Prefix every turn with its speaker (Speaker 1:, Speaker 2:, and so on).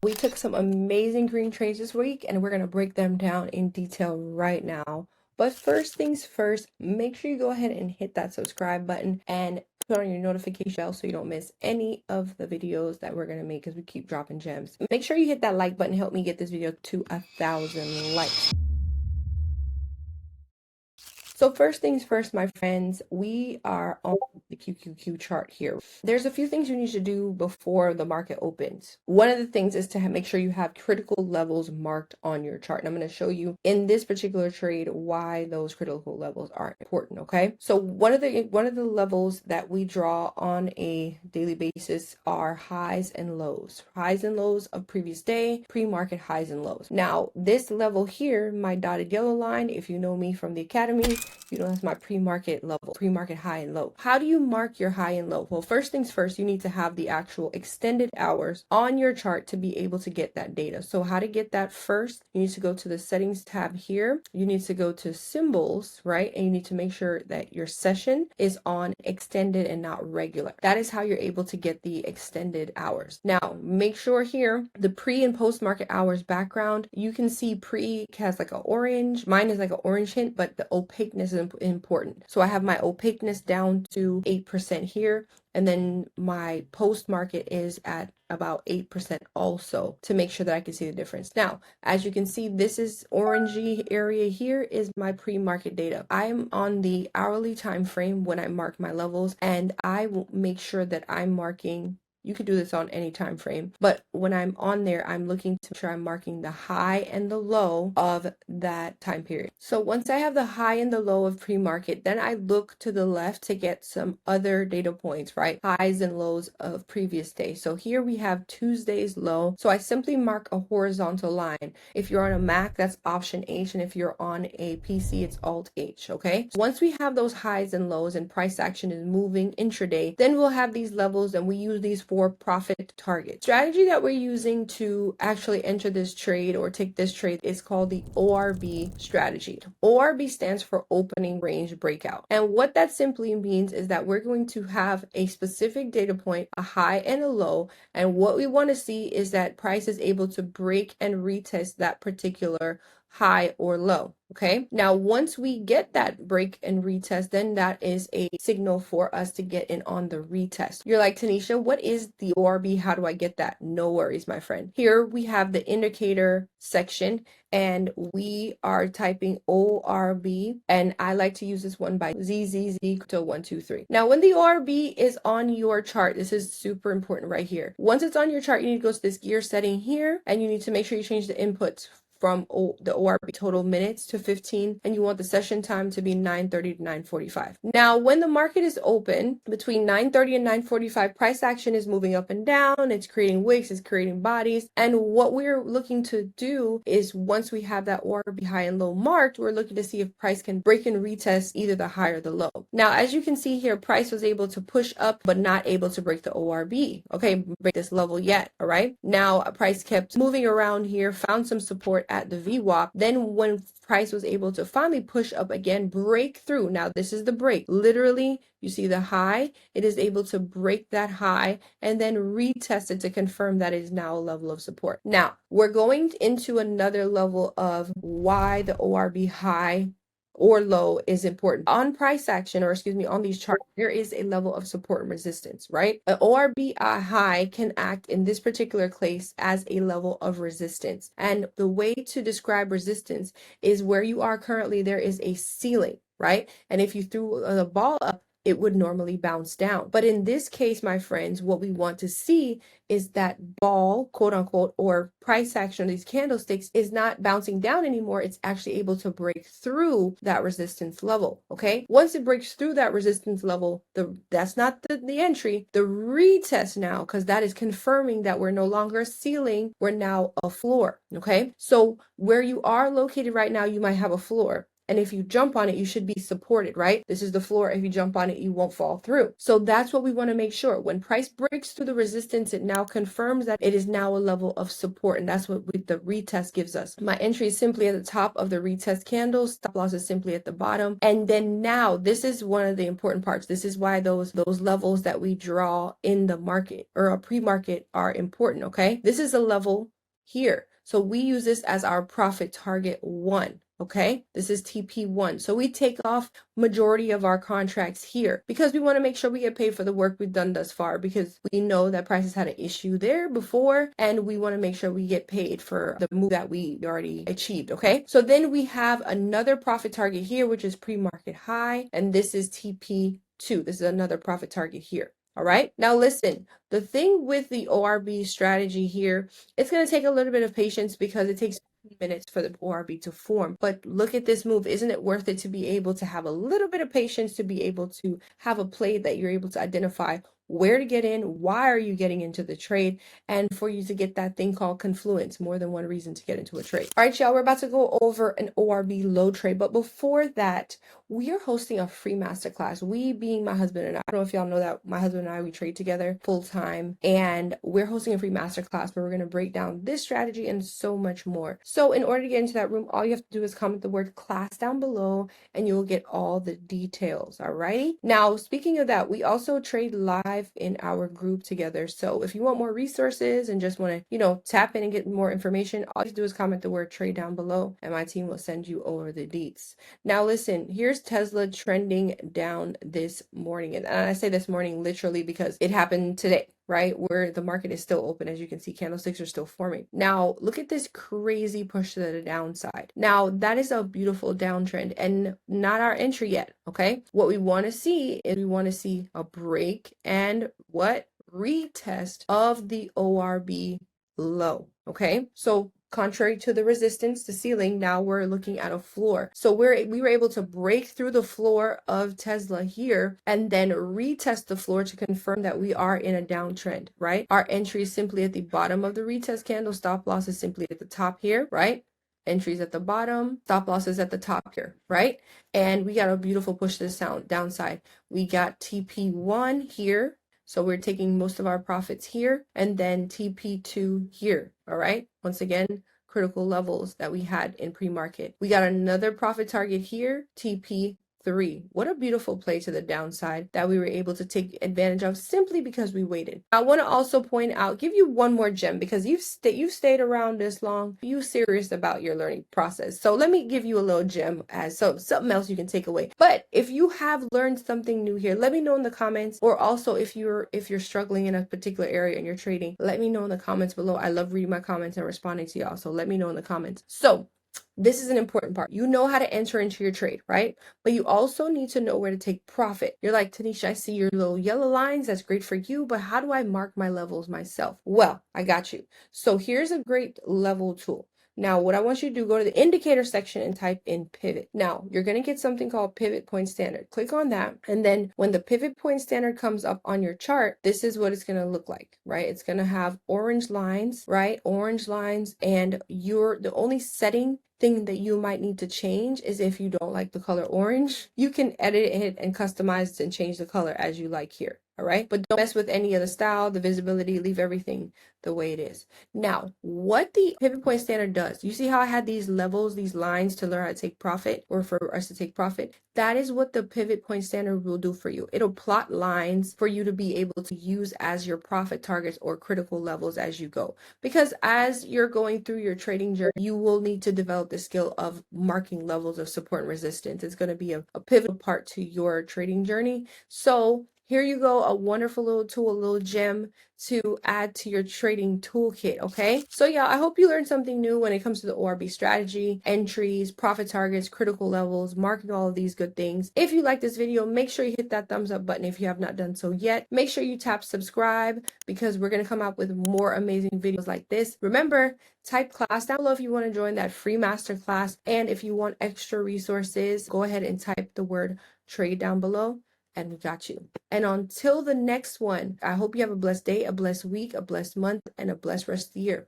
Speaker 1: We took some amazing green trades this week and we're going to break them down in detail right now. But first things first, make sure you go ahead and hit that subscribe button and put on your notification bell so you don't miss any of the videos that we're going to make as we keep dropping gems. Make sure you hit that like button, help me get this video to 1,000 likes. So first things first, my friends, we are on the QQQ chart here. There's a few things you need to do before the market opens. One of the things is to make sure you have critical levels marked on your chart. And I'm going to show you in this particular trade why those critical levels are important, okay? So one of the levels that we draw on a daily basis are highs and lows. Highs and lows of previous day, pre-market highs and lows. Now, this level here, my dotted yellow line, if you know me from the academy, you know, that's my pre-market level, pre-market high and low. How do you mark your high and low? Well, first things first, you need to have the actual extended hours on your chart to be able to get that data. So how to get that first, you need to go to the settings tab here. You need to go to symbols, right? And you need to make sure that your session is on extended and not regular. That is how you're able to get the extended hours. Now, make sure here, the pre and post market hours background, you can see pre has like an orange, mine is like an orange hint, but the opaqueness is important. So I have my opaqueness down to 8% here, and then my post market is at about 8% also, to make sure that I can see the difference. Now, as you can see, this is orangey area here is my pre-market data. I'm on the hourly time frame when I mark my levels, and I will make sure that I'm marking. You could do this on any time frame, but when I'm on there, I'm looking to make sure I'm marking the high and the low of that time period. So once I have the high and the low of pre-market, then I look to the left to get some other data points, right? Highs and lows of previous day. So here we have Tuesday's low. So I simply mark a horizontal line. If you're on a Mac, that's Option H, and if you're on a PC, it's Alt H, okay? Once we have those highs and lows and price action is moving intraday, then we'll have these levels, and we use these for profit target. Strategy that we're using to actually enter this trade or take this trade is called the ORB strategy. ORB stands for opening range breakout. And what that simply means is that we're going to have a specific data point, a high and a low, and what we want to see is that price is able to break and retest that particular high or low. Okay, now once we get that break and retest, then that is a signal for us to get in on the retest. You're like, Tanisha, what is the ORB? How do I get that? No worries, my friend. Here we have the indicator section, and we are typing ORB, and I like to use this one by ZZZ123. Now, when the ORB is on your chart, this is super important right here. Once it's on your chart, you need to go to this gear setting here, and you need to make sure you change the inputs from the ORB total minutes to 15, and you want the session time to be 9:30 to 9:45. Now, when the market is open between 9:30 and 9:45, price action is moving up and down, it's creating wicks, it's creating bodies, and what we're looking to do is once we have that ORB high and low marked, we're looking to see if price can break and retest either the high or the low. Now, as you can see here, price was able to push up but not able to break the ORB, okay, break this level yet. All right, now price kept moving around here, found some support at the VWAP. Then when price was able to finally push up again, break through. Now this is the break. Literally, you see the high, it is able to break that high and then retest it to confirm that it is now a level of support. Now we're going into another level of why the ORB high or low is important. On price action, or excuse me, on these charts, there is a level of support and resistance, right? An ORB high can act in this particular case as a level of resistance. And the way to describe resistance is where you are currently, there is a ceiling, right? And if you threw the ball up, it would normally bounce down. But in this case, my friends, what we want to see is that ball, quote unquote, or price action of these candlesticks is not bouncing down anymore. It's actually able to break through that resistance level. Okay. Once it breaks through that resistance level, that's not the entry, the retest now, because that is confirming that we're no longer a ceiling, we're now a floor. Okay. So where you are located right now, you might have a floor. And if you jump on it, you should be supported, right? This is the floor. If you jump on it, you won't fall through. So that's what we want to make sure. When price breaks through the resistance, it now confirms that it is now a level of support. And that's what the retest gives us. My entry is simply at the top of the retest candle. Stop loss is simply at the bottom. And then now, this is one of the important parts. This is why those levels that we draw in the market or a pre-market are important, okay? This is a level here. So we use this as our profit target 1. Okay, this is TP1. So we take off majority of our contracts here because we want to make sure we get paid for the work we've done thus far, because we know that prices had an issue there before and we want to make sure we get paid for the move that we already achieved. Okay, so then we have another profit target here, which is pre-market high, and this is TP2. This is another profit target here. All right, now listen, the thing with the ORB strategy here, it's going to take a little bit of patience because it takes minutes for the ORB to form. But look at this move. Isn't it worth it to be able to have a little bit of patience, to be able to have a play that you're able to identify where to get in, why are you getting into the trade, and for you to get that thing called confluence, more than one reason to get into a trade. All right, y'all, we're about to go over an ORB low trade, but before that, we are hosting a free masterclass. We being my husband and I don't know if y'all know that my husband and I, we trade together full time, and we're hosting a free masterclass where we're going to break down this strategy and so much more. So in order to get into that room, all you have to do is comment the word class down below and you'll get all the details. All right. Now, speaking of that, we also trade live in our group together. So if you want more resources and just want to, tap in and get more information, all you do is comment the word trade down below and my team will send you over the deets. Now, listen, here's Tesla trending down this morning. And I say this morning literally because it happened today, right? Where the market is still open. As you can see, candlesticks are still forming. Now, look at this crazy push to the downside. Now, that is a beautiful downtrend and not our entry yet, okay? What we want to see is we want to see a break and what? Retest of the ORB low, okay? So contrary to the resistance, the ceiling, now we're looking at a floor. So we were able to break through the floor of Tesla here and then retest the floor to confirm that we are in a downtrend, right? Our entry is simply at the bottom of the retest candle. Stop loss is simply at the top here, right? Entries at the bottom, stop losses at the top here, right? And we got a beautiful push to the downside. We got TP1 here. So we're taking most of our profits here, and then TP2 here, all right? Once again, critical levels that we had in pre-market. We got another profit target here, TP3. What a beautiful play to the downside that we were able to take advantage of simply because we waited. I want to also point out, give you one more gem because you've stayed around this long. You serious about your learning process. So let me give you a little gem as something else you can take away. But if you have learned something new here, let me know in the comments. Or also if you're struggling in a particular area in your trading, let me know in the comments below. I love reading my comments and responding to y'all. So let me know in the comments. So this is an important part. You know how to enter into your trade, right? But you also need to know where to take profit. You're like, Tanisha, I see your little yellow lines. That's great for you. But how do I mark my levels myself? Well, I got you. So here's a great level tool. Now, what I want you to do, go to the indicator section and type in pivot. Now, you're going to get something called pivot point standard. Click on that. And then when the pivot point standard comes up on your chart, this is what it's going to look like, right? It's going to have orange lines, right? Orange lines. And the only thing that you might need to change is if you don't like the color orange, you can edit it and customize it and change the color as you like here. All right. But don't mess with any of the style, the visibility, leave everything the way it is. Now, what the pivot point standard does, you see how I had these levels, these lines to learn how to take profit or for us to take profit? That is what the pivot point standard will do for you. It'll plot lines for you to be able to use as your profit targets or critical levels as you go. Because as you're going through your trading journey, you will need to develop the skill of marking levels of support and resistance. It's going to be a pivotal part to your trading journey. So here you go, a wonderful little tool, a little gem to add to your trading toolkit, okay? So yeah, I hope you learned something new when it comes to the ORB strategy, entries, profit targets, critical levels, marking all of these good things. If you like this video, make sure you hit that thumbs up button if you have not done so yet. Make sure you tap subscribe because we're going to come out with more amazing videos like this. Remember, type class down below if you want to join that free masterclass. And if you want extra resources, go ahead and type the word trade down below. And we got you. And until the next one, I hope you have a blessed day, a blessed week, a blessed month, and a blessed rest of the year.